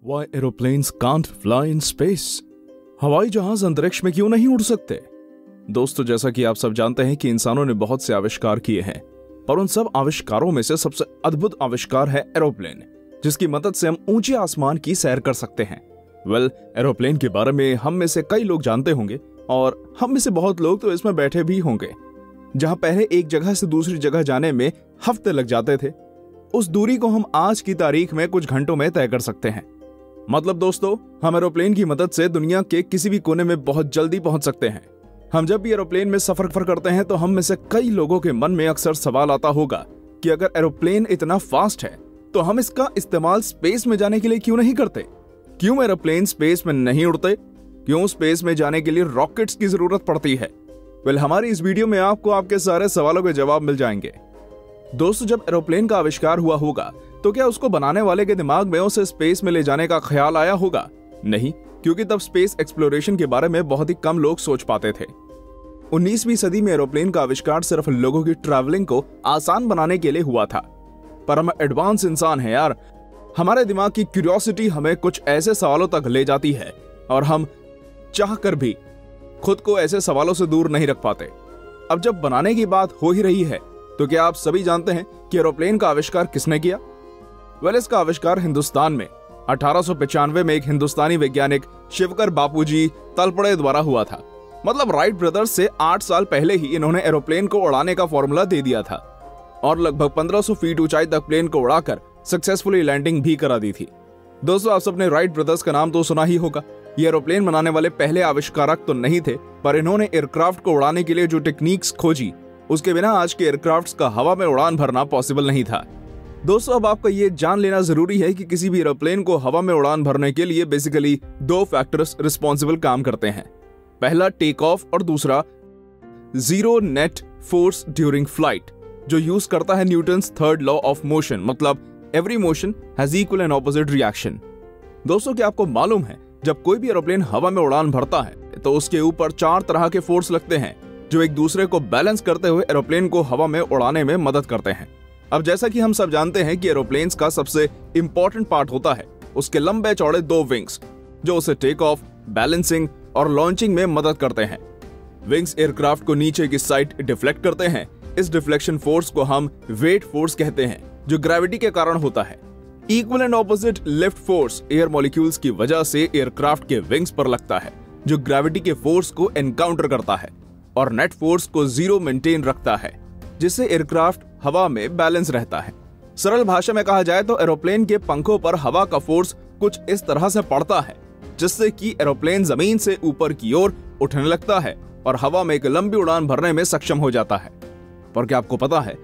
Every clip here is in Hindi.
Why aeroplanes can't fly in space? हवाई जहाज अंतरिक्ष में क्यों नहीं उड़ सकते? दोस्तों, जैसा कि आप सब जानते हैं कि इंसानों ने बहुत से आविष्कार किए हैं, पर उन सब आविष्कारों में से सबसे अद्भुत आविष्कार है एरोप्लेन, जिसकी मदद से हम ऊंचे आसमान की सैर कर सकते हैं। एरोप्लेन के बारे में हम में से कई लोग जानते होंगे और हम में से बहुत लोग तो इसमें बैठे भी होंगे। जहां पहले एक जगह से दूसरी जगह जाने में हफ्ते लग जाते थे, उस दूरी को हम आज की तारीख में कुछ घंटों में तय कर सकते हैं। मतलब दोस्तों, हम एरोप्लेन की मदद से दुनिया के किसी भी कोने में बहुत जल्दी पहुंच सकते हैं। हम जब भी एरोप्लेन में सफर करते हैं तो हम में से कई लोगों के मन में अक्सर सवाल आता होगा कि अगर एरोप्लेन इतना फास्ट है तो हम इसका इस्तेमाल स्पेस में जाने के लिए क्यों नहीं करते? क्यों एरोप्लेन स्पेस में नहीं उड़ते? क्यों स्पेस में जाने के लिए रॉकेट्स की जरूरत पड़ती है? हमारी इस वीडियो में आपको आपके सारे सवालों के जवाब मिल जाएंगे। दोस्तों, जब एरोप्लेन का आविष्कार हुआ होगा तो क्या उसको बनाने वाले के दिमाग में उसे स्पेस में ले जाने का ख्याल आया होगा? नहीं, क्योंकि तब स्पेस एक्सप्लोरेशन के बारे में बहुत ही कम लोग सोच पाते थे। 19वीं सदी में एरोप्लेन का आविष्कार सिर्फ लोगों की ट्रैवलिंग को आसान बनाने के लिए हुआ था। पर हम एडवांस इंसान हैं यार, हमारे दिमाग की क्यूरियोसिटी हमें कुछ ऐसे सवालों तक ले जाती है और हम चाह कर भी खुद को ऐसे सवालों से दूर नहीं रख पाते। अब जब बनाने की बात हो ही रही है तो क्या आप सभी जानते हैं कि एरोप्लेन का आविष्कार किसने किया? इसका आविष्कार हिंदुस्तान में 1895 में एक हिंदुस्तानी वैज्ञानिक शिवकर बापूजी तलपड़े द्वारा हुआ था। मतलब राइट ब्रदर्स से 8 साल पहले ही इन्होंने एरोप्लेन को उड़ाने का फॉर्मूला दे दिया था और लगभग 1500 फीट ऊंचाई तक प्लेन को उड़ाकर सक्सेसफुली लैंडिंग भी करा दी थी। दोस्तों, आप सबने राइट ब्रदर्स का नाम तो सुना ही होगा। ये एरोप्लेन बनाने वाले पहले आविष्कारक तो नहीं थे, पर इन्होंने एयरक्राफ्ट को उड़ाने के लिए जो टेक्निक्स खोजी, उसके बिना आज के एयरक्राफ्ट्स का हवा में उड़ान भरना पॉसिबल नहीं था। दोस्तों, अब आपको ये जान लेना जरूरी है कि किसी भी एरोप्लेन को हवा में उड़ान भरने के लिए बेसिकली 2 फैक्टर्स रिस्पॉन्सिबल काम करते हैं। पहला टेक ऑफ और दूसरा zero net force during flight, जो यूज करता है Newton's third law of motion, मतलब every motion has equal and opposite reaction. दोस्तों, क्या आपको मालूम है, जब कोई भी एरोप्लेन हवा में उड़ान भरता है तो उसके ऊपर 4 तरह के फोर्स लगते हैं जो एक दूसरे को बैलेंस करते हुए एरोप्लेन को हवा में उड़ाने में मदद करते हैं। अब जैसा कि हम सब जानते हैं कि एरोप्लेन्स का सबसे इंपॉर्टेंट पार्ट होता है उसके लंबे चौड़े 2 विंग्स, जो उसे टेक ऑफ, बैलेंसिंग और लॉन्चिंग में मदद करते हैं। विंग्स एयरक्राफ्ट को नीचे की साइड डिफ्लेक्ट करते हैं। इस डिफ्लेक्शन फोर्स को हम वेट फोर्स कहते हैं, जो ग्रेविटी के कारण होता है। Equal and opposite lift force air molecules की वजह से एयरक्राफ्ट के विंग्स पर लगता है, जो ग्रेविटी के फोर्स को एनकाउंटर करता है और नेट फोर्स को 0 मेंटेन रखता है, जिससे एयरक्राफ्ट हवा में बैलेंस रहता है। सरल भाषा में कहा जाए तो एरोप्लेन के पंखों पर हवा का फोर्स कुछ इस तरह से पड़ता है जिससे कि एरोप्लेन जमीन से ऊपर की ओर उठने लगता है और हवा में एक लंबी उड़ान भरने में सक्षम हो जाता है। पर क्या आपको पता है,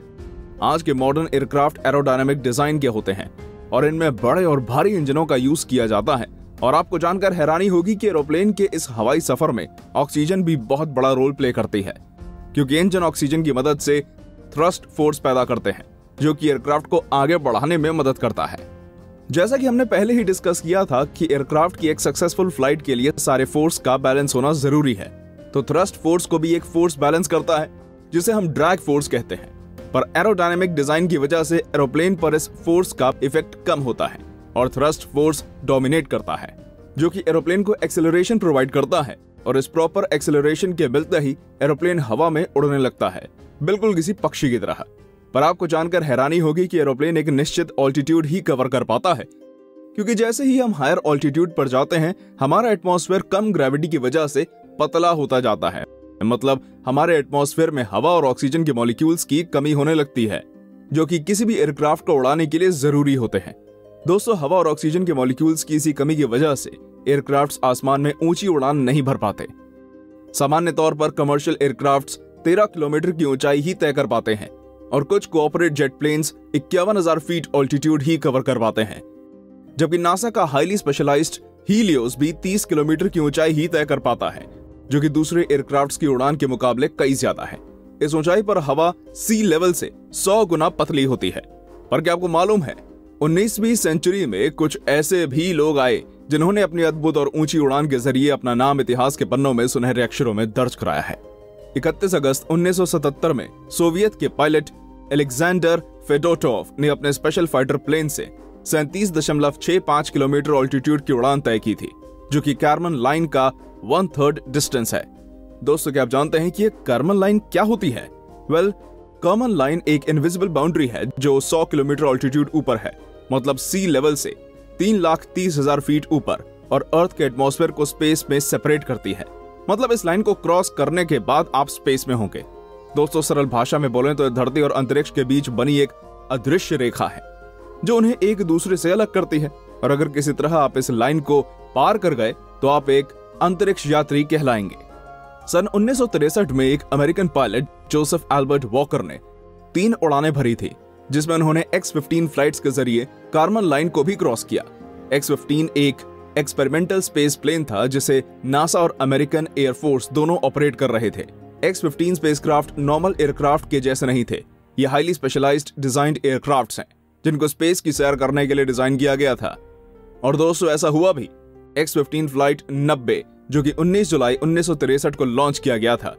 आज के मॉडर्न एयरक्राफ्ट एरोडायनामिक डिजाइन के होते हैं और इनमें बड़े और भारी इंजनों का यूज किया जाता है। और आपको जानकर हैरानी होगी कि एरोप्लेन के इस हवाई सफर में ऑक्सीजन भी बहुत बड़ा रोल प्ले करती है, क्योंकि इंजन ऑक्सीजन की मदद से थ्रस्ट फोर्स पैदा करते हैं, जो कि एयरक्राफ्ट को आगे बढ़ाने में मदद करता है। जैसा कि हमने पहले ही डिस्कस किया था कि एयरक्राफ्ट की एक सक्सेसफुल फ्लाइट के लिए सारे फोर्स का बैलेंस होना जरूरी है, तो थ्रस्ट फोर्स को भी एक फोर्स बैलेंस करता है जिसे हम ड्रैग फोर्स कहते हैं। पर एरोडायनामिक डिजाइन की वजह से एरोप्लेन पर इस फोर्स का इफेक्ट कम होता है और थ्रस्ट फोर्स डोमिनेट करता है, जो कि एरोप्लेन को एक्सेलरेशन प्रोवाइड करता है। और इस प्रॉपर एक्सेलरेशन के मिलते ही एरोप्लेन हवा में उड़ने लगता है, बिल्कुल किसी पक्षी की तरह। पर आपको जानकर हैरानी होगी कि एरोप्लेन एक निश्चित ऑल्टीट्यूड ही कवर कर पाता है, क्योंकि जैसे ही हम हायर ऑल्टीट्यूड पर जाते हैं हमारा एटमॉस्फेयर कम ग्रेविटी की वजह से पतला होता जाता है। मतलब हमारे एटमॉस्फेयर में हवा और ऑक्सीजन के मॉलिक्यूल्स की कमी होने लगती है, जो कि किसी भी एयरक्राफ्ट को उड़ाने के लिए जरूरी होते हैं। दोस्तों, हवा और ऑक्सीजन के मॉलिक्यूल्स की इसी कमी की वजह से एयरक्राफ्ट्स आसमान में ऊंची उड़ान नहीं भर पाते। सामान्य तौर पर कमर्शियल एयरक्राफ्ट्स 13 किलोमीटर की ऊंचाई ही तय कर पाते हैं और कुछ corporate jet planes 51,000 feet altitude ही कवर कर पाते हैं, जबकि नासा का हाईली स्पेशलाइज्ड हीलियोस भी 30 किलोमीटर की ऊंचाई ही तय कर पाता है, जो कि दूसरे एयरक्राफ्ट्स की उड़ान के मुकाबले कई ज्यादा है। इस ऊंचाई पर हवा सी लेवल से 100 गुना पतली होती है। पर क्या आपको मालूम है, 19वीं सेंचुरी में कुछ ऐसे भी लोग आए जिन्होंने अपनी अद्भुत और ऊंची उड़ान के जरिए अपना नाम इतिहास के पन्नों में सुनहरे अक्षरों में दर्ज कराया है। 31 अगस्त 1977 में सोवियत के पायलट एलेक्जेंडर फेडोटोव ने अपने स्पेशल फाइटर प्लेन से 37.65 किलोमीटर ऑल्टीट्यूड की उड़ान तय की थी, जो कि कार्मन लाइन का 1/3 डिस्टेंस है। दोस्तों, क्या आप जानते हैं कि ये कार्मन लाइन क्या होती है? वेल, कार्मन लाइन एक इनविजिबल बाउंड्री है जो 100 किलोमीटर ऑल्टीट्यूड ऊपर है, मतलब सी लेवल से 3,30,000 फीट ऊपर, और अर्थ के एटमॉस्फेयर को स्पेस में सेपरेट करती है। मतलब इस लाइन को क्रॉस करने के बाद आप स्पेस में होंगे। दोस्तों, सरल भाषा में बोलें तो यह धरती और अंतरिक्ष के बीच बनी एक अदृश्य रेखा है जो उन्हें एक दूसरे से अलग करती है, और अगर किसी तरह आप इस लाइन को पार कर गए तो आप एक अंतरिक्ष यात्री कहलाएंगे। सन 1963 में एक American pilot Joseph Albert walker ने 3 उड़ानें भरी थी, जिसमें उन्होंने X-15 फ्लाइट्स के जरिए कार्मन लाइन को भी क्रॉस किया। X-15 एक एक्सपेरिमेंटल स्पेस प्लेन था जिसे नासा और अमेरिकन एयरफोर्स दोनों ऑपरेट कर रहे थे। X-15 स्पेसक्राफ्ट नॉर्मल एयरक्राफ्ट के जैसे नहीं थे। ये हाईली स्पेशलाइज्ड डिजाइन्ड एयरक्राफ्ट्स हैं जिनको स्पेस की सैर करने के लिए डिजाइन किया गया था। और दोस्तों, ऐसा हुआ भी। X-15 फ्लाइट 90, जो कि 19 जुलाई 1963 को लॉन्च किया गया था,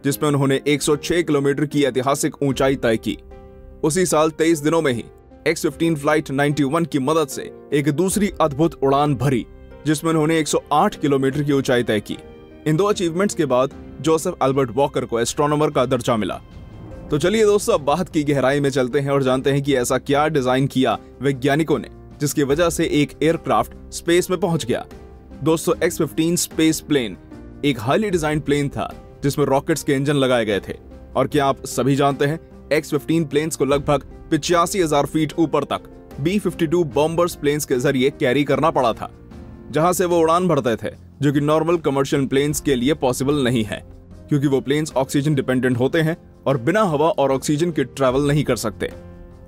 जिसमें उन्होंने 106 किलोमीटर की ऐतिहासिक ऊंचाई तय की। उसी साल 23 दिनों में ही X-15 फ्लाइट 91 की मदद से एक दूसरी अद्भुत उड़ान भरी, जिसमें उन्होंने 108 किलोमीटर की ऊंचाई तय की। इन 2 अचीवमेंट्स के बाद जोसेफ एल्बर्ट वॉकर को एस्ट्रोनॉमर का दर्जा मिला। तो चलिए दोस्तों, अब बात की गहराई में चलते हैं और जानते हैं कि ऐसा क्या डिजाइन किया वैज्ञानिकों ने जिसकी वजह से एक एयरक्राफ्ट स्पेस में पहुंच गया। दोस्तों, X-15 स्पेस प्लेन एक हाईली डिजाइन प्लेन था जिसमें रॉकेट्स के इंजन लगाए गए थे। और क्या आप सभी जानते हैं, X-15 प्लेन्स को लगभग 85,000 फीट ऊपर तक B-52 बॉम्बर्स प्लेन्स के जरिए कैरी करना पड़ा था, जहां से वो उड़ान भरते थे, जो कि नॉर्मल कमर्शियल प्लेन्स के लिए पॉसिबल नहीं है, क्योंकि वो प्लेन्स ऑक्सीजन डिपेंडेंट होते हैं और बिना हवा और ऑक्सीजन के ट्रैवल नहीं कर सकते।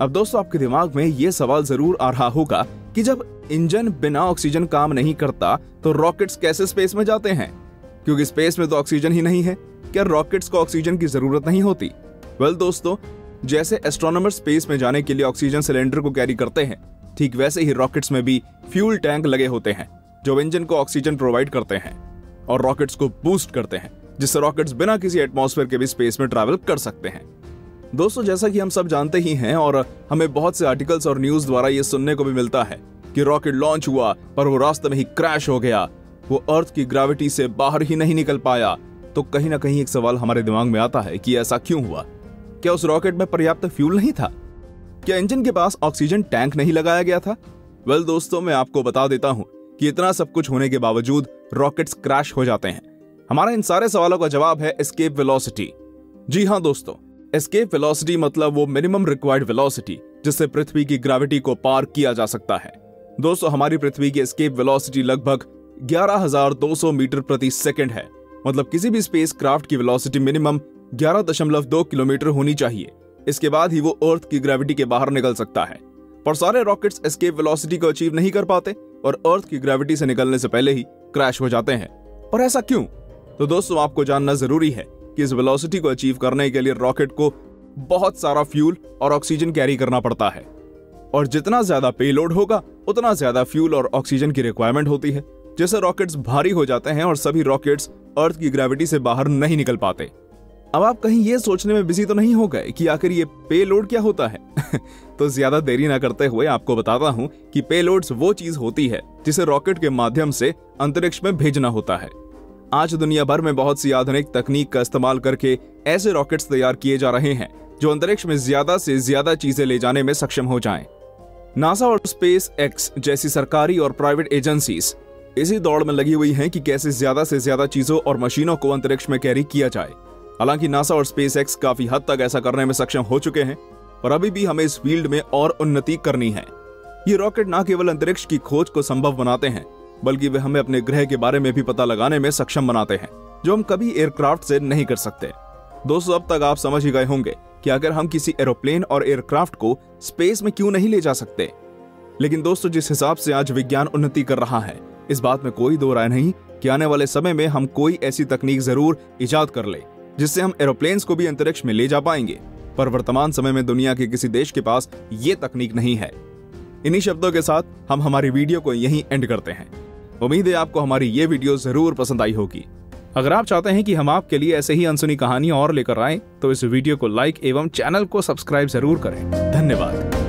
अब दोस्तों, आपके दिमाग में ये सवाल जरूर आ रहा होगा कि जब इंजन बिना ऑक्सीजन काम नहीं करता तो रॉकेट्स कैसे स्पेस में जाते हैं? क्योंकि स्पेस में तो ऑक्सीजन ही नहीं है। क्या रॉकेट्स को ऑक्सीजन की जरूरत नहीं होती? वेल दोस्तों, जैसे एस्ट्रोनॉमर स्पेस में जाने के लिए ऑक्सीजन सिलेंडर को कैरी करते हैं, ठीक वैसे ही रॉकेट्स में भी फ्यूल टैंक लगे होते हैं जो इंजन को ऑक्सीजन प्रोवाइड करते हैं और रॉकेट्स को बूस्ट करते हैं, जिससे रॉकेट्स बिना किसी एटमॉस्फेयर के भी स्पेस में ट्रैवल कर सकते हैं। दोस्तों, जैसा कि हम सब जानते ही हैं और हमें बहुत से आर्टिकल्स और न्यूज द्वारा ये सुनने को भी मिलता है कि रॉकेट लॉन्च हुआ पर वो रास्ते में ही क्रैश हो गया, वो अर्थ की ग्रेविटी से बाहर ही नहीं निकल पाया। तो कहीं ना कहीं एक सवाल हमारे दिमाग में आता है कि ऐसा क्यों हुआ? क्या उस रॉकेट में पर्याप्त फ्यूल नहीं था? क्या इंजन के पास ऑक्सीजन टैंक नहीं लगाया गया था? वेल दोस्तों, मैं आपको बता देता हूं कि इतना सब कुछ होने के बावजूद रॉकेट्स क्रैश हो जाते हैं। हमारा इन सारे सवालों का जवाब है एस्केप वेलोसिटी। जी हां दोस्तों, एस्केप वेलोसिटी मतलब वो मिनिमम रिक्वायर्ड वेलोसिटी जिससे पृथ्वी की ग्रेविटी को पार किया जा सकता है। दोस्तों, हमारी पृथ्वी की एस्केप वेलोसिटी लगभग 11,200 मीटर प्रति सेकंड है। मतलब किसी भी स्पेस क्राफ्ट की वेलोसिटी मिनिमम 11.2 किलोमीटर होनी चाहिए। इसके बाद ही वो अर्थ की ग्रेविटी के बाहर निकल सकता है। पर सारे रॉकेट्स एस्केप वेलोसिटी को अचीव नहीं कर पाते और अर्थ की ग्रेविटी से निकलने से पहले ही क्रैश हो जाते हैं। पर ऐसा क्यों? तो दोस्तों, आपको जानना जरूरी है कि इस वेलोसिटी को अचीव करने के लिए रॉकेट को बहुत सारा फ्यूल और ऑक्सीजन कैरी करना पड़ता है, और जितना ज्यादा पेलोड होगा उतना ज्यादा फ्यूल और ऑक्सीजन की रिक्वायरमेंट होती है, जिससे रॉकेट्स भारी हो जाते हैं और सभी रॉकेट्स अर्थ की ग्रेविटी से बाहर नहीं निकल पाते। अब आप कहीं ये सोचने में बिजी तो नहीं हो गए कि आखिर ये पेलोड क्या होता है? तो ज्यादा देरी ना करते हुए आपको बताता हूं कि पेलोड्स वो चीज होती है जिसे रॉकेट के माध्यम से अंतरिक्ष में भेजना होता है। आज दुनिया भर में बहुत सी आधुनिक तकनीक का इस्तेमाल करके ऐसे रॉकेट्स तैयार किए जा रहे हैं जो अंतरिक्ष में ज्यादा से ज्यादा चीजें ले जाने में सक्षम हो जाएं। नासा और स्पेस एक्स जैसी सरकारी और प्राइवेट एजेंसीज इसी दौड़ में लगी हुई हैं कि कैसे ज्यादा से ज्यादा चीजों और मशीनों को अंतरिक्ष में कैरी किया जाए। हालांकि नासा और स्पेस एक्स काफी हद तक ऐसा करने में सक्षम हो चुके हैं, पर अभी भी हमें इस फील्ड में और उन्नति करनी है। ये रॉकेट न केवल अंतरिक्ष की खोज को संभव बनाते हैं, बल्कि वे हमें अपने ग्रह के बारे में भी पता लगाने में सक्षम बनाते हैं, जो हम कभी एयरक्राफ्ट से नहीं कर सकते। दोस्तों, अब तक आप समझ ही गए होंगे कि अगर हम किसी एरोप्लेन और एयरक्राफ्ट को स्पेस में क्यों नहीं ले जा सकते। लेकिन दोस्तों, जिस हिसाब से आज विज्ञान उन्नति कर रहा है, इस बात में कोई दो राय नहीं कि आने वाले समय में हम कोई ऐसी तकनीक जरूर इजाद कर ले जिससे हम एरोप्लेन्स को भी अंतरिक्ष में ले जा पाएंगे। पर वर्तमान समय में दुनिया के किसी देश के पास ये तकनीक नहीं है। इन्हीं शब्दों के साथ हम हमारी वीडियो को यहीं एंड करते हैं। उम्मीद है आपको हमारी ये वीडियो जरूर पसंद आई होगी। अगर आप चाहते हैं कि हम आपके लिए ऐसे ही अनसुनी कहानियां और लेकर आएं, तो इस वीडियो को लाइक एवं चैनल को सब्सक्राइब जरूर करें। धन्यवाद।